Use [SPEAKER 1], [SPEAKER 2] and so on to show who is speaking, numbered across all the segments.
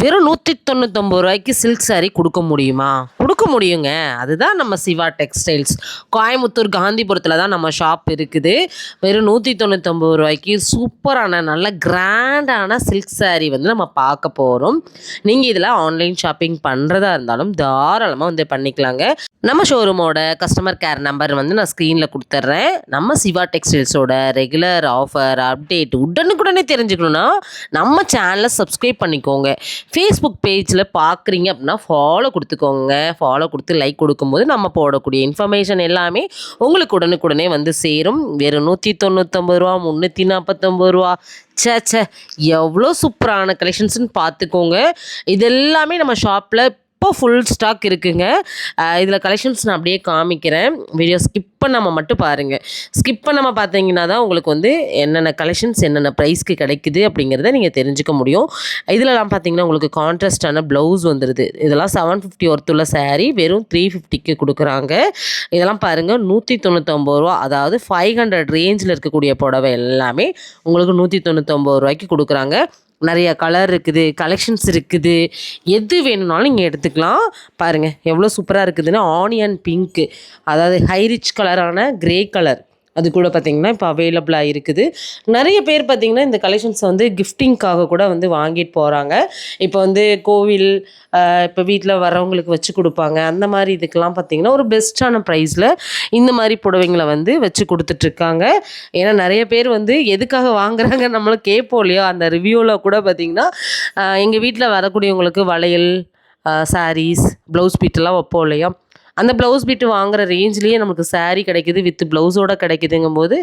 [SPEAKER 1] வெறும் 199 ரூபாய்க்கு சில்க் சாரீ கொடுக்க முடியுமா? கொடுக்க முடியுங்க. அதுதான் நம்ம சிவா டெக்ஸ்டைல்ஸ். கோயம்புத்தூர் காந்திபுரத்தில் தான் நம்ம ஷாப் இருக்குது. வெறும் 199 ரூபாய்க்கு சூப்பரான நல்ல கிராண்டான சில்க் சாரீ வந்து நம்ம பார்க்க போகிறோம். நீங்கள் இதில் ஆன்லைன் ஷாப்பிங் பண்ணுறதா இருந்தாலும் தாராளமாக வந்து பண்ணிக்கலாங்க. நம்ம ஷோரூமோட கஸ்டமர் கேர் நம்பர் வந்து நான் ஸ்க்ரீனில் கொடுத்துட்றேன். நம்ம சிவா டெக்ஸ்டைல்ஸோட ரெகுலர் ஆஃபர் அப்டேட் உடனுக்குடனே தெரிஞ்சுக்கணுன்னா நம்ம சேனலை சப்ஸ்கிரைப் பண்ணிக்கோங்க. ஃபேஸ்புக் பேஜில் பார்க்குறீங்க அப்படின்னா ஃபாலோ கொடுத்துக்கோங்க. ஃபாலோ கொடுத்து லைக் கொடுக்கும்போது நம்ம போடக்கூடிய இன்ஃபர்மேஷன் எல்லாமே உங்களுக்கு உடனுக்குடனே வந்து சேரும். வெறும் 199 ரூபா, 349 ரூபா. சே எவ்வளோ சூப்பரான கலெக்ஷன்ஸ்னு பார்த்துக்கோங்க. இது எல்லாமே நம்ம ஷாப்பில் இப்போ ஃபுல் ஸ்டாக் இருக்குங்க. இதில் கலெக்ஷன்ஸ் நான் அப்படியே காமிக்கிறேன். வீடியோ ஸ்கிப் பண்ணாமல் மட்டும் பாருங்கள். ஸ்கிப் பண்ணாமல் பார்த்தீங்கன்னா தான் உங்களுக்கு வந்து என்னென்ன கலெக்ஷன்ஸ் என்னென்ன ப்ரைஸ்க்கு கிடைக்குது அப்படிங்கிறத நீங்கள் தெரிஞ்சுக்க முடியும். இதிலலாம் பார்த்தீங்கன்னா உங்களுக்கு கான்ட்ராஸ்டான ப்ளவுஸ் வந்துடுது. இதெல்லாம் 750 ஒர்த்துள்ள சாரீ வெறும் 350க்கு கொடுக்குறாங்க. இதெல்லாம் பாருங்கள் 199 ரூபா, அதாவது 500 ரேஞ்சில் இருக்கக்கூடிய புடவை எல்லாமே உங்களுக்கு 199 ரூபாய்க்கு கொடுக்குறாங்க. நிறைய கலர் இருக்குது, கலெக்ஷன்ஸ் இருக்குது. எது வேணும்னாலும் நீங்கள் எடுத்துக்கலாம். பாருங்கள் எவ்வளோ சூப்பராக இருக்குதுன்னு. ஆனியன் பிங்க்கு, அதாவது ஹை ரிச் கலரான கிரே கலர், அது கூட பார்த்திங்கன்னா இப்போ அவைலபிளாக இருக்குது. நிறைய பேர் பார்த்திங்கன்னா இந்த கலெக்ஷன்ஸை வந்து கிஃப்டிங்க்காக கூட வந்து வாங்கிட்டு போகிறாங்க. இப்போ வந்து கோவில், இப்போ வீட்டில் வரவங்களுக்கு வச்சு கொடுப்பாங்க. அந்த மாதிரி இதுக்கெல்லாம் பார்த்திங்கன்னா ஒரு பெஸ்ட்டான ப்ரைஸில் இந்த மாதிரி புடவைங்களை வந்து வச்சு கொடுத்துட்ருக்காங்க. ஏன்னா நிறைய பேர் வந்து எதுக்காக வாங்குறாங்க நம்மளும் கேட்போம் இல்லையா? அந்த ரிவ்யூவில் கூட பார்த்திங்கன்னா எங்கள் வீட்டில் வரக்கூடியவங்களுக்கு வளையல், சாரீஸ், ப்ளவுஸ் பீட்டெல்லாம் வைப்போம் இல்லையா? அந்த ப்ளவுஸ் பீட்டு வாங்குகிற ரேஞ்ச்லேயே நமக்கு சாரீ கிடைக்கிது, வித் ப்ளவுஸோடு கிடைக்குதுங்கும் போது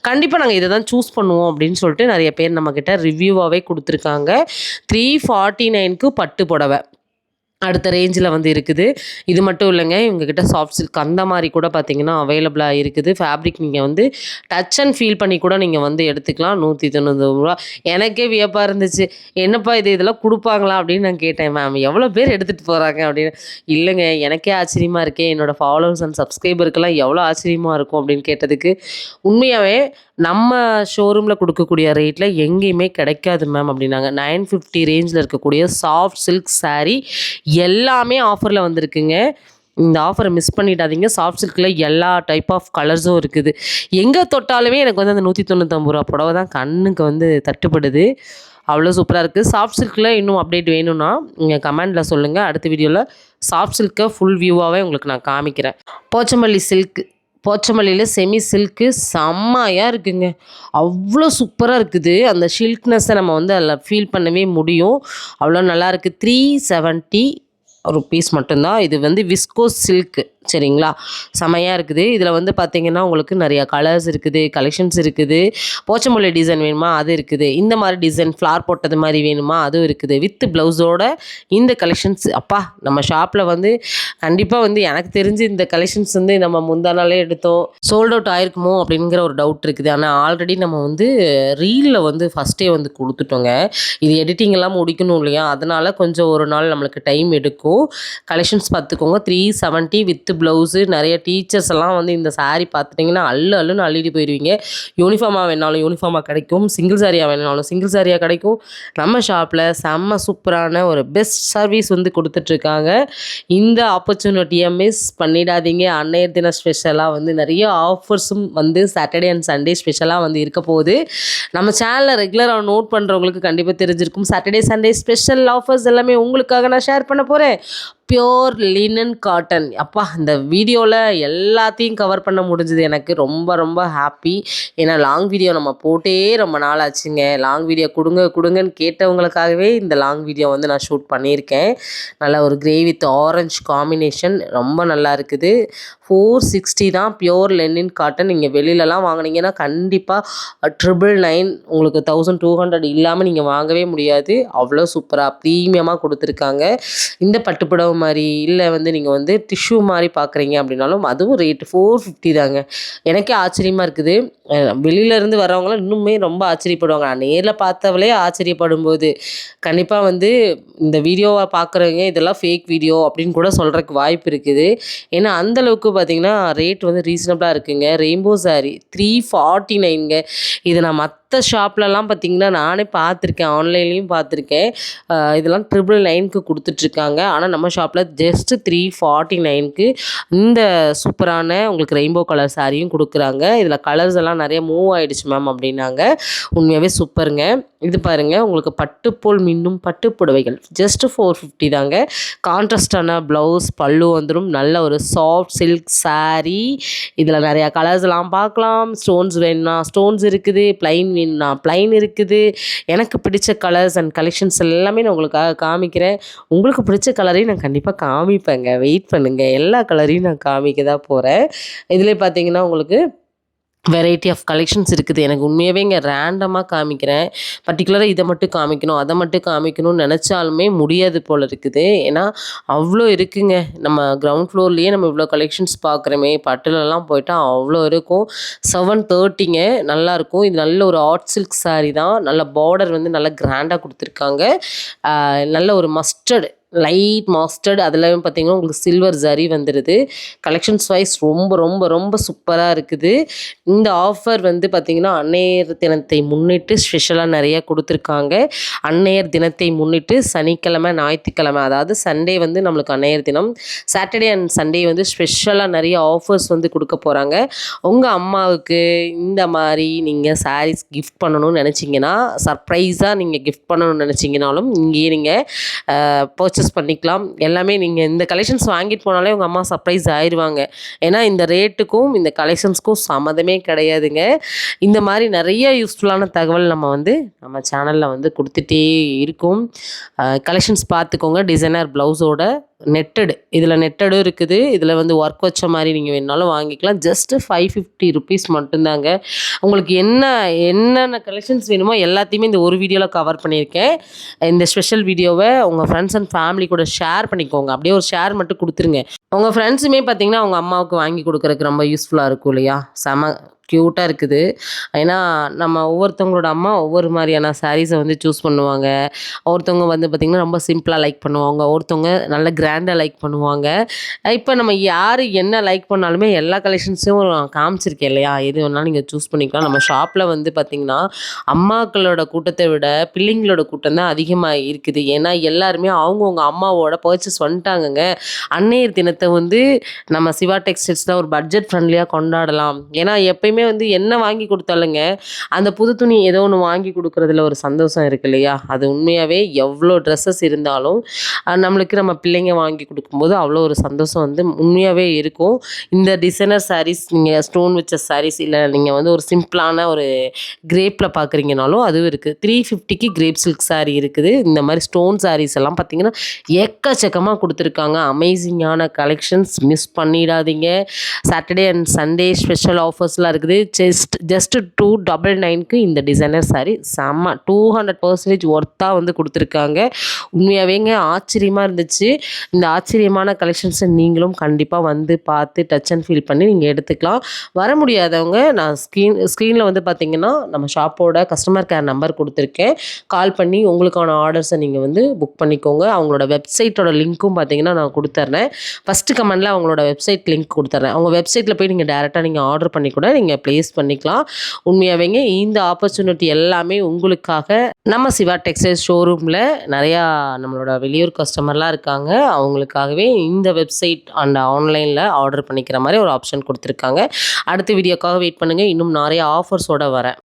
[SPEAKER 1] கண்டிப்பாக நாங்கள் இதை தான் சூஸ் பண்ணுவோம் அப்படின்னு சொல்லிட்டு நிறைய பேர் நம்மக்கிட்ட ரிவ்யூவாகவே கொடுத்துருக்காங்க. 349க்கு பட்டு புடவை அடுத்த ரேஞ்சில் வந்து இருக்குது. இது மட்டும் இல்லைங்க, இவங்ககிட்ட சாஃப்ட் சில்க் அந்த மாதிரி கூட பார்த்திங்கன்னா அவைலபிளாக இருக்குது. ஃபேப்ரிக் நீங்கள் வந்து டச் அண்ட் ஃபீல் பண்ணி கூட நீங்கள் வந்து எடுத்துக்கலாம். 199 ரூபா. எனக்கே வியப்பாக இருந்துச்சு. என்னப்பா இதெல்லாம் கொடுப்பாங்களா அப்படின்னு நான் கேட்டேன். மேம் எவ்வளோ பேர் எடுத்துகிட்டு போகிறாங்க அப்படின்னு. இல்லைங்க, எனக்கே ஆச்சரியமாக இருக்கே, என்னோடய ஃபாலோவர்ஸ் அண்ட் சப்ஸ்கிரைபருக்கெல்லாம் எவ்வளோ ஆச்சரியமாக இருக்கும் அப்படின்னு கேட்டதுக்கு, உண்மையாகவே நம்ம ஷோரூமில் கொடுக்கக்கூடிய ரேட்டில் எங்கேயுமே கிடைக்காது மேம் அப்படின்னாங்க. 950 ரேஞ்சில் இருக்கக்கூடிய சாஃப்ட் சில்க் சாரீ எல்லாமே ஆஃபரில் வந்திருக்குங்க. இந்த ஆஃபரை மிஸ் பண்ணிடாதீங்க. சாஃப்ட் சில்கில் எல்லா டைப் ஆஃப் கலர்ஸும் இருக்குது. எங்கே தொட்டாலுமே எனக்கு வந்து அந்த 199 ரூபா புடவை தான் கண்ணுக்கு வந்து தட்டுப்படுது. அவ்வளோ சூப்பராக இருக்குது. சாஃப்ட் சில்கில் இன்னும் அப்டேட் வேணும்னா நீங்கள் கமெண்டில் சொல்லுங்கள். அடுத்த வீடியோவில் சாஃப்ட் சில்க்கை ஃபுல் வியூவாகவே உங்களுக்கு நான் காமிக்கிறேன். போச்சம்பள்ளி சில்க், போச்சமல்லியில் செமி சில்க்கு செம்மையாக இருக்குங்க. அவ்வளோ சூப்பராக இருக்குது. அந்த சில்க்னஸை நம்ம வந்து அதில் ஃபீல் பண்ணவே முடியும். அவ்வளோ நல்லாயிருக்கு. 370 ருபீஸ் மட்டும்தான். இது வந்து விஸ்கோஸ் சில்க்கு, சரிங்களா? செமையாக இருக்குது. இதில் வந்து பார்த்திங்கன்னா உங்களுக்கு நிறையா கலர்ஸ் இருக்குது, கலெக்ஷன்ஸ் இருக்குது. போச்சம்பள்ளி டிசைன் வேணுமா அது இருக்குது. இந்த மாதிரி டிசைன் ஃப்ளார் போட்டது மாதிரி வேணுமா அதுவும் இருக்குது. வித் ப்ளவுஸோட இந்த கலெக்ஷன்ஸ் அப்பா நம்ம ஷாப்பில் வந்து கண்டிப்பாக வந்து எனக்கு தெரிஞ்சு இந்த கலெக்ஷன்ஸ் வந்து நம்ம முந்தா நாளே எடுத்தோம், சோல்ட் அவுட் ஆயிருக்குமோ அப்படிங்கிற ஒரு டவுட் இருக்குது. ஆனால் ஆல்ரெடி நம்ம வந்து ரீலில் வந்து ஃபஸ்ட்டே வந்து கொடுத்துட்டோங்க. இது எடிட்டிங் எல்லாம் முடிக்கணும் இல்லையா? அதனால் கொஞ்சம் ஒரு நாள் நம்மளுக்கு டைம் எடுக்கும். கலெக்ஷன்ஸ் பார்த்துக்கோங்க. 370 வித் ப்ளவுஸு. நிறைய டீச்சர்ஸ் எல்லாம் வந்து இந்த சாரீ பார்த்துட்டிங்கன்னா அள்ளுன்னு அள்ளிட்டு போயிடுவீங்க. யூனிஃபார்மாக வேணாலும் யூனிஃபார்மாக கிடைக்கும், சிங்கிள் சாரியாக வேணாலும் சிங்கிள் சாரியாக கிடைக்கும். நம்ம ஷாப்பில் செம்ம சூப்பரான ஒரு பெஸ்ட் சர்வீஸ் வந்து கொடுத்துட்ருக்காங்க. இந்த ஆப்பர்ச்சுனிட்டியை மிஸ் பண்ணிடாதீங்க. அன்னையர் தின ஸ்பெஷலாக வந்து நிறைய ஆஃபர்ஸும் வந்து சாட்டர்டே அண்ட் சண்டே ஸ்பெஷலாக வந்து இருக்க போகுது. நம்ம சேனலில் ரெகுலராக நோட் பண்ணுறவங்களுக்கு கண்டிப்பாக தெரிஞ்சிருக்கும். சாட்டர்டே சண்டே ஸ்பெஷல் ஆஃபர்ஸ் எல்லாமே உங்களுக்காக நான் ஷேர் பண்ண போகிறேன். Pure linen cotton. அப்பா இந்த வீடியோவில் எல்லாத்தையும் கவர் பண்ண முடிஞ்சது. எனக்கு ரொம்ப ரொம்ப ஹாப்பி. ஏன்னா லாங் வீடியோ நம்ம போட்டே ரொம்ப நாள் ஆச்சுங்க. லாங் வீடியோ கொடுங்கன்னு கேட்டவங்களுக்காகவே இந்த லாங் வீடியோ வந்து நான் ஷூட் பண்ணியிருக்கேன். நல்ல ஒரு கிரே வித் ஆரஞ்சு காம்பினேஷன் ரொம்ப நல்லா இருக்குது. 460 தான் பியோர் லெனின் காட்டன். நீங்கள் வெளியிலலாம் வாங்கினீங்கன்னா கண்டிப்பாக 999 உங்களுக்கு 1200 இல்லாமல் நீங்கள் வாங்கவே முடியாது. அவ்வளோ சூப்பராக ப்ரீமியமாக கொடுத்துருக்காங்க. இந்த பட்டுப்புடவை மாதிரி இல்லை வந்து நீங்கள் வந்து டிஷ்யூ மாதிரி பார்க்குறீங்க அப்படின்னாலும் அதுவும் ரேட்டு 450 தாங்க. எனக்கே ஆச்சரியமாக இருக்குது. வெளியிலேருந்து வரவங்களாம் இன்னுமே ரொம்ப ஆச்சரியப்படுவாங்க. நான் நேரில் பார்த்தவளே ஆச்சரியப்படும்போது கண்டிப்பாக வந்து இந்த வீடியோவை பார்க்குறவங்க இதெல்லாம் ஃபேக் வீடியோ அப்படின்னு கூட சொல்கிறதுக்கு வாய்ப்பு இருக்குது. ஏன்னா அந்தளவுக்கு பார்த்திங்கன்னா ரேட் வந்து ரீசனபிளாக இருக்குங்க. ரெயின்போ சாரீ 349ங்க. இது நான் மற்ற ஷாப்லலாம் பார்த்தீங்கன்னா நானே பார்த்துருக்கேன், ஆன்லைன்லேயும் பார்த்துருக்கேன். இதெல்லாம் 999க்கு கொடுத்துட்ருக்காங்க. ஆனால் நம்ம ஷாப்பில் ஜஸ்ட்டு 349க்கு இந்த சூப்பரான உங்களுக்கு ரெயின்போ கலர் சாரியும் கொடுக்குறாங்க. இதில் கலர்ஸ் எல்லாம் நிறைய மூவ் ஆகிடுச்சு மேம் அப்படின்னாங்க. உண்மையாகவே சூப்பருங்க. இது பாருங்கள், உங்களுக்கு பட்டுப்போல் மின்னும் பட்டு புடவைகள் ஜஸ்ட்டு 450 தாங்க. கான்ட்ராஸ்டான ப்ளவுஸ், பல்லு வந்துடும். நல்ல ஒரு சாஃப்ட் சில்க் சாரீ. இதில் நிறையா கலர்ஸ்லாம் பார்க்கலாம். ஸ்டோன்ஸ் வேணும்னா ஸ்டோன்ஸ் இருக்குது, ப்ளைன் வேணும்னா ப்ளைன் இருக்குது. எனக்கு பிடிச்ச கலர்ஸ் அண்ட் கலெக்ஷன்ஸ் எல்லாமே நான் உங்களுக்காக காமிக்கிறேன். உங்களுக்கு பிடிச்ச கலரையும் நான் கண்டிப்பாக காமிப்பேங்க. வெயிட் பண்ணுங்கள், எல்லா கலரையும் நான் காமிக்க தான் போகிறேன். இதில் பார்த்தீங்கன்னா உங்களுக்கு வெரைட்டி ஆஃப் கலெக்ஷன்ஸ் இருக்குது. எனக்கு உண்மையாகவே இங்கே ரேண்டமாக காமிக்கிறேன். பர்டிகுலராக இதை மட்டும் காமிக்கணும், அதை மட்டும் காமிக்கணும்னு நினச்சாலுமே முடியாது போல் இருக்குது. ஏன்னா அவ்வளோ இருக்குங்க. நம்ம கிரவுண்ட் ஃப்ளோர்லேயே நம்ம இவ்வளோ கலெக்ஷன்ஸ் பார்க்குறோமே. பட்டுலலாம் போயிட்டால் அவ்வளோ இருக்கும். 730ங்க, நல்லாயிருக்கும். இது நல்ல ஒரு ஆர்ட் சில்க் சாரீ தான். நல்ல பார்டர் வந்து நல்லா கிராண்டாக கொடுத்துருக்காங்க. நல்ல ஒரு மஸ்டர்டு, லைட் மாஸ்டர்ட், அதில் பார்த்தீங்கன்னா உங்களுக்கு சில்வர் ஜரி வந்துடுது. கலெக்ஷன்ஸ் வைஸ் ரொம்ப ரொம்ப ரொம்ப சூப்பராக இருக்குது. இந்த ஆஃபர் வந்து பார்த்திங்கன்னா அன்னையர் தினத்தை முன்னிட்டு ஸ்பெஷலாக நிறைய கொடுத்துருக்காங்க. அன்னையர் தினத்தை முன்னிட்டு சனிக்கிழமை, ஞாயிற்றுக்கிழமை, அதாவது சண்டே வந்து நம்மளுக்கு அன்னையர் தினம், சாட்டர்டே அண்ட் சண்டே வந்து ஸ்பெஷலாக நிறைய ஆஃபர்ஸ் வந்து கொடுக்க போகிறாங்க. உங்கள் அம்மாவுக்கு இந்த மாதிரி நீங்கள் சாரீஸ் கிஃப்ட் பண்ணணும்னு நினச்சிங்கன்னா, சர்ப்ரைஸாக நீங்கள் கிஃப்ட் பண்ணணும்னு நினச்சிங்கனாலும் இங்கேயே நீங்கள் பர்ச்சேஸ் பண்ணிக்கலாம். எல்லாமே நீங்கள் இந்த கலெக்ஷன்ஸ் வாங்கிட்டு போனாலே உங்கள் அம்மா சர்ப்ரைஸ் ஆயிடுவாங்க. ஏன்னா இந்த ரேட்டுக்கும் இந்த கலெக்ஷன்ஸ்க்கும் சம்மந்தமே கிடையாதுங்க. இந்த மாதிரி நிறைய யூஸ்ஃபுல்லான தகவல் நம்ம சேனலில் வந்து கொடுத்துட்டே இருக்கும். கலெக்ஷன்ஸ் பார்த்துக்கோங்க. டிசைனர் ப்ளவுஸோட நெட்டடு, இதில் நெட்டடும் இருக்குது. இதில் வந்து ஒர்க் வச்ச மாதிரி நீங்கள் வேணுனாலும் வாங்கிக்கலாம். ஜஸ்ட்டு 550 ருபீஸ் மட்டும்தாங்க. உங்களுக்கு என்னென்ன கலெக்ஷன்ஸ் வேணுமோ எல்லாத்தையுமே இந்த ஒரு வீடியோவில் கவர் பண்ணியிருக்கேன். இந்த ஸ்பெஷல் வீடியோவை உங்கள் ஃப்ரெண்ட்ஸ் அண்ட் ஃபேமிலி கூட ஷேர் பண்ணிக்கோங்க. அப்படியே ஒரு ஷேர் மட்டும் கொடுத்துருங்க. உங்கள் ஃப்ரெண்ட்ஸுமே பார்த்தீங்கன்னா அவங்க அம்மாவுக்கு வாங்கி கொடுக்குறதுக்கு ரொம்ப யூஸ்ஃபுல்லாக இருக்கும் இல்லையா? செம க்யூட்டாக இருக்குது. ஏன்னா நம்ம ஒவ்வொருத்தவங்களோட அம்மா ஒவ்வொரு மாதிரியான சாரீஸை வந்து சூஸ் பண்ணுவாங்க. ஒருத்தவங்க வந்து பார்த்திங்கன்னா ரொம்ப சிம்பிளாக லைக் பண்ணுவாங்க, ஒருத்தவங்க நல்ல கிராண்டாக லைக் பண்ணுவாங்க. இப்போ நம்ம யார் என்ன லைக் பண்ணாலுமே எல்லா கலெக்ஷன்ஸும் காமிச்சிருக்கேன் இல்லையா? எது வேணாலும் நீங்கள் சூஸ் பண்ணிக்கலாம். நம்ம ஷாப்பில் வந்து பார்த்திங்கன்னா அம்மாக்களோட கூட்டத்தை விட பிள்ளைங்களோட கூட்டம் தான் அதிகமாக இருக்குது. ஏன்னா எல்லாருமே அவங்கவுங்க அம்மாவோட பர்ச்சேஸ் வந்துட்டாங்கங்க. அன்னையர் தினத்தை வந்து நம்ம சிவா டெக்ஸ்டைல்ஸில் ஒரு பட்ஜெட் ஃப்ரெண்ட்லியாக கொண்டாடலாம். ஏன்னா எப்பயுமே வந்து என்ன வாங்கி கொடுத்தாலுங்க அந்த புது துணி ஏதோ ஒன்று வாங்கி கொடுக்குறதுல ஒரு சந்தோஷம் இருக்கு இல்லையா? அது உண்மையாகவே எவ்வளோ ட்ரெஸ்ஸஸ் இருந்தாலும் நம்மளுக்கு நம்ம பிள்ளைங்க வாங்கி கொடுக்கும்போது அவ்வளோ ஒரு சந்தோஷம் வந்து உண்மையாகவே இருக்கும். இந்த டிசைனர் சாரீஸ், நீங்கள் ஸ்டோன் வச்ச சாரீஸ், இல்லை நீங்கள் வந்து ஒரு சிம்பிளான ஒரு கிரேப்பில் பார்க்குறீங்கனாலும் அதுவும் இருக்குது. 350க்கு கிரேப் சில்க் சாரீ இருக்குது. இந்த மாதிரி ஸ்டோன் சாரீஸ் எல்லாம் பார்த்தீங்கன்னா எக்கச்சக்கமாக கொடுத்துருக்காங்க. அமேசிங்கான கலெக்ஷன்ஸ், மிஸ் பண்ணிடாதீங்க. சாட்டர்டே அண்ட் சண்டே ஸ்பெஷல் ஆஃபர்ஸ்லாம் இருக்குது. ஜஸ்ட் 299க்கு இந்த டிசைனர் சாரீ செம்ம 200% ஒர்த்தாக வந்து கொடுத்துருக்காங்க. உண்மையாகவேங்க ஆச்சரியமாக இருந்துச்சு. இந்த ஆச்சரியமான கலெக்ஷன்ஸை நீங்களும் கண்டிப்பாக வந்து பார்த்து டச் அண்ட் ஃபீல் பண்ணி நீங்கள் எடுத்துக்கலாம். வர முடியாதவங்க நான் ஸ்க்ரீனில் வந்து பார்த்திங்கன்னா நம்ம ஷாப்போட கஸ்டமர் கேர் நம்பர் கொடுத்துருக்கேன். கால் பண்ணி உங்களுக்கான ஆர்டர்ஸை நீங்கள் வந்து புக் பண்ணிக்கோங்க. அவங்களோட வெப்சைட்டோட லிங்க்கும் பார்த்திங்கன்னா நான் கொடுத்துட்றேன். ஃபஸ்ட்டு கமெண்டில் அவங்களோட வெப்சைட் லிங்க் கொடுத்துட்றேன். அவங்க வெப்சைட்டில் போய் நீங்கள் டேரெக்டாக நீங்கள் ஆர்டர் பண்ணி கூட நீங்கள் ப்ளேஸ் பண்ணிக்கலாம். உண்மையாகவேங்க இந்த ஆப்பர்ச்சுனிட்டி எல்லாமே உங்களுக்காக. நம்ம சிவா டெக்ஸ்டைல்ஸ் ஷோரூமில் நிறையா நம்மளோட வெளியூர் கஸ்டமர்லாம் இருக்காங்க. அவங்களுக்காகவே இந்த வெப்சைட் அண்ட் ஆன்லைனில் ஆர்டர் பண்ணிக்கிற மாதிரி ஒரு ஆப்ஷன் கொடுத்துருக்காங்க. அடுத்த வீடியோக்காக வெயிட் பண்ணுங்கள். இன்னும் நிறைய ஆஃபர்ஸோடு வரேன்.